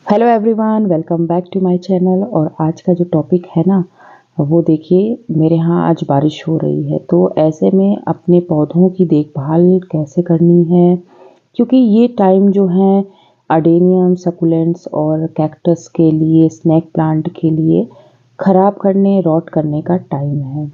Hello everyone, welcome back to my channel. और आज का जो टॉपिक है ना, वो देखिए, मेरे यहाँ आज बारिश हो रही है। तो ऐसे में अपने पौधों की देखभाल कैसे करनी है, क्योंकि ये टाइम जो है अडेनियम, सकुलेंट्स और कैक्टस के लिए, स्नैक प्लांट के लिए ख़राब करने, रॉट करने का टाइम है।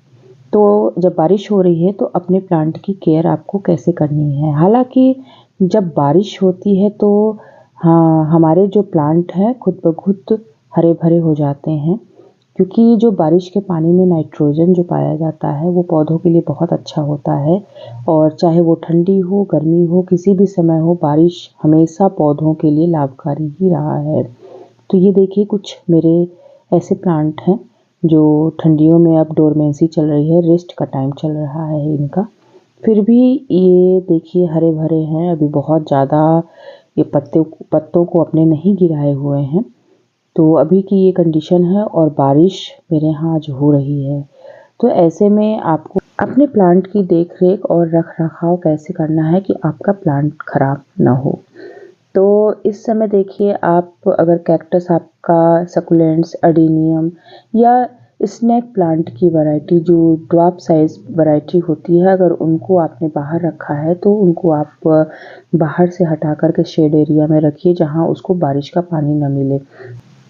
तो जब बारिश हो रही है तो अपने प्लांट की केयर आपको कैसे करनी है। हालांकि जब बारिश होती है तो हाँ, हमारे जो प्लांट हैं खुद ब खुद हरे भरे हो जाते हैं, क्योंकि जो बारिश के पानी में नाइट्रोजन जो पाया जाता है वो पौधों के लिए बहुत अच्छा होता है। और चाहे वो ठंडी हो, गर्मी हो, किसी भी समय हो, बारिश हमेशा पौधों के लिए लाभकारी ही रहा है। तो ये देखिए, कुछ मेरे ऐसे प्लांट हैं जो ठंडियों में अब डोरमेंसी चल रही है, रेस्ट का टाइम चल रहा है इनका। फिर भी ये देखिए हरे भरे हैं, अभी बहुत ज़्यादा ये पत्तों को अपने नहीं गिराए हुए हैं। तो अभी की ये कंडीशन है और बारिश मेरे यहाँ आज हो रही है। तो ऐसे में आपको अपने प्लांट की देख रेख और रख रखाव कैसे करना है कि आपका प्लांट खराब ना हो। तो इस समय देखिए, आप अगर कैक्टस आपका, सकुलेंट्स, अडेनियम या स्नैक प्लांट की वैरायटी जो ड्वार्फ साइज वैरायटी होती है, अगर उनको आपने बाहर रखा है तो उनको आप बाहर से हटा कर के शेड एरिया में रखिए, जहां उसको बारिश का पानी न मिले।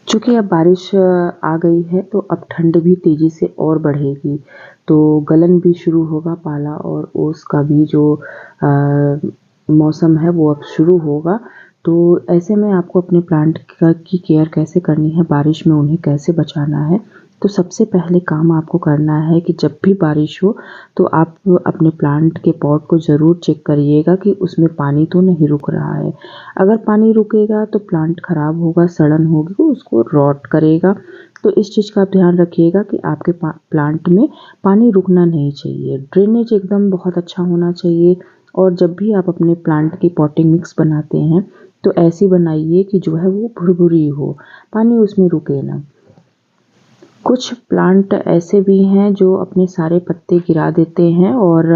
चूँकि अब बारिश आ गई है तो अब ठंड भी तेज़ी से और बढ़ेगी, तो गलन भी शुरू होगा, पाला और ओस का भी जो मौसम है वो अब शुरू होगा। तो ऐसे में आपको अपने प्लांट की केयर कैसे करनी है, बारिश में उन्हें कैसे बचाना है। तो सबसे पहले काम आपको करना है कि जब भी बारिश हो तो आप अपने प्लांट के पॉट को ज़रूर चेक करिएगा कि उसमें पानी तो नहीं रुक रहा है। अगर पानी रुकेगा तो प्लांट ख़राब होगा, सड़न होगी, उसको रॉट करेगा। तो इस चीज़ का आप ध्यान रखिएगा कि आपके प्लांट में पानी रुकना नहीं चाहिए, ड्रेनेज एकदम बहुत अच्छा होना चाहिए। और जब भी आप अपने प्लांट की पॉटिंग मिक्स बनाते हैं तो ऐसी बनाइए कि जो है वो भुरभुरी हो, पानी उसमें रुके ना। कुछ प्लांट ऐसे भी हैं जो अपने सारे पत्ते गिरा देते हैं और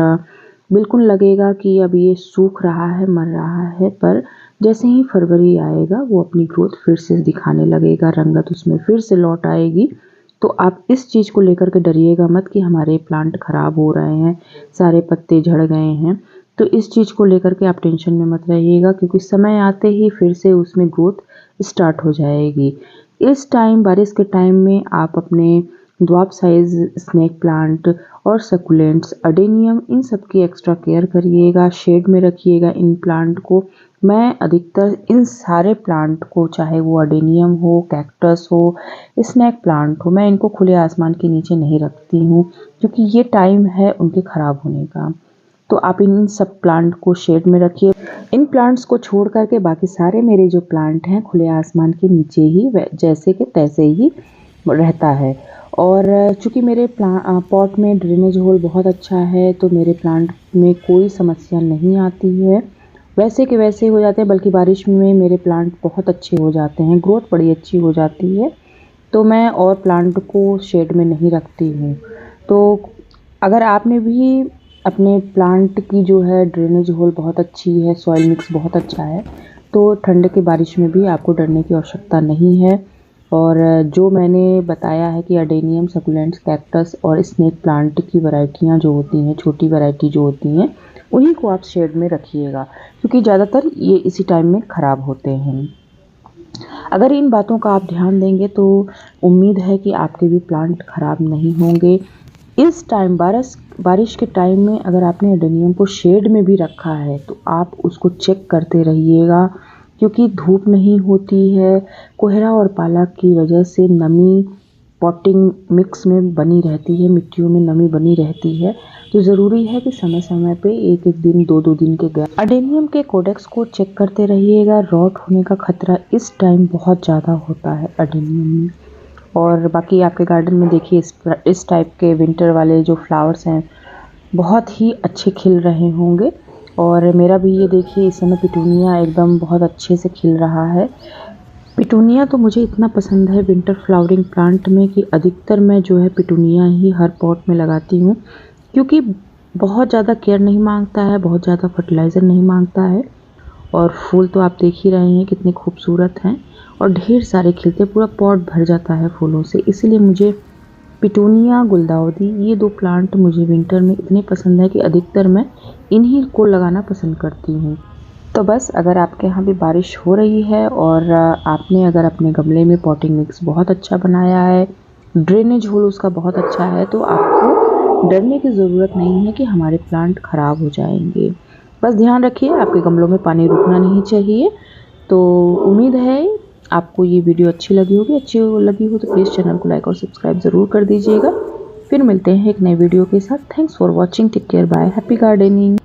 बिल्कुल लगेगा कि अब ये सूख रहा है, मर रहा है, पर जैसे ही फरवरी आएगा वो अपनी ग्रोथ फिर से दिखाने लगेगा, रंगत उसमें फिर से लौट आएगी। तो आप इस चीज़ को लेकर के डरिएगा मत कि हमारे प्लांट ख़राब हो रहे हैं, सारे पत्ते झड़ गए हैं। तो इस चीज़ को लेकर के आप टेंशन में मत रहिएगा, क्योंकि समय आते ही फिर से उसमें ग्रोथ स्टार्ट हो जाएगी। इस टाइम, बारिश के टाइम में आप अपने ड्वार्फ साइज स्नैक प्लांट और सकुलेंट्स, अडेनियम, इन सब की एक्स्ट्रा केयर करिएगा, शेड में रखिएगा इन प्लांट को। मैं अधिकतर इन सारे प्लांट को, चाहे वो अडेनियम हो, कैक्टस हो, स्नैक प्लांट हो, मैं इनको खुले आसमान के नीचे नहीं रखती हूँ, क्योंकि ये टाइम है उनके ख़राब होने का। तो आप इन सब प्लांट को शेड में रखिए। इन प्लांट्स को छोड़ कर के बाकी सारे मेरे जो प्लांट हैं खुले आसमान के नीचे ही जैसे के तैसे ही रहता है। और चूँकि मेरे पॉट में ड्रेनेज होल बहुत अच्छा है तो मेरे प्लांट में कोई समस्या नहीं आती है, वैसे के वैसे हो जाते हैं। बल्कि बारिश में मेरे प्लांट बहुत अच्छे हो जाते हैं, ग्रोथ बड़ी अच्छी हो जाती है। तो मैं और प्लांट को शेड में नहीं रखती हूँ। तो अगर आपने भी अपने प्लांट की जो है ड्रेनेज होल बहुत अच्छी है, सॉइल मिक्स बहुत अच्छा है, तो ठंड की बारिश में भी आपको डरने की आवश्यकता नहीं है। और जो मैंने बताया है कि अडेनियम, सकुलेंट्स, कैक्टस और स्नेक प्लांट की वैरायटियाँ जो होती हैं, छोटी वैरायटी जो होती हैं, उन्हीं को आप शेड में रखिएगा, क्योंकि ज़्यादातर ये इसी टाइम में ख़राब होते हैं। अगर इन बातों का आप ध्यान देंगे तो उम्मीद है कि आपके भी प्लांट ख़राब नहीं होंगे। इस टाइम बारिश के टाइम में अगर आपने एडेनियम को शेड में भी रखा है तो आप उसको चेक करते रहिएगा, क्योंकि धूप नहीं होती है, कोहरा और पाला की वजह से नमी पॉटिंग मिक्स में बनी रहती है, मिट्टियों में नमी बनी रहती है। तो ज़रूरी है कि समय समय पे एक एक दिन, दो दो दिन के गैप एडेनियम के कोडेक्स को चेक करते रहिएगा। रॉट होने का खतरा इस टाइम बहुत ज़्यादा होता है एडेनियम में। और बाकी आपके गार्डन में देखिए इस टाइप के विंटर वाले जो फ्लावर्स हैं बहुत ही अच्छे खिल रहे होंगे। और मेरा भी ये देखिए इस समय पिटूनिया एकदम बहुत अच्छे से खिल रहा है। पिटूनिया तो मुझे इतना पसंद है विंटर फ्लावरिंग प्लांट में कि अधिकतर मैं जो है पिटूनिया ही हर पॉट में लगाती हूँ, क्योंकि बहुत ज़्यादा केयर नहीं मांगता है, बहुत ज़्यादा फर्टिलाइज़र नहीं मांगता है। और फूल तो आप देख ही रहे हैं कितने खूबसूरत हैं। और ढेर सारे खिलते, पूरा पॉट भर जाता है फूलों से। इसीलिए मुझे पिटूनिया, गुलदाउदी, ये 2 प्लांट मुझे विंटर में इतने पसंद है कि अधिकतर मैं इन्हीं को लगाना पसंद करती हूँ। तो बस अगर आपके यहाँ भी बारिश हो रही है और आपने अगर अपने गमले में पॉटिंग मिक्स बहुत अच्छा बनाया है, ड्रेनेज होल उसका बहुत अच्छा है, तो आपको डरने की ज़रूरत नहीं है कि हमारे प्लांट ख़राब हो जाएंगे। बस ध्यान रखिए आपके गमलों में पानी रुकना नहीं चाहिए। तो उम्मीद है आपको ये वीडियो अच्छी लगी होगी। अच्छी लगी हो तो प्लीज़ चैनल को लाइक और सब्सक्राइब ज़रूर कर दीजिएगा। फिर मिलते हैं एक नए वीडियो के साथ। Thanks for watching. Take care, bye, happy gardening.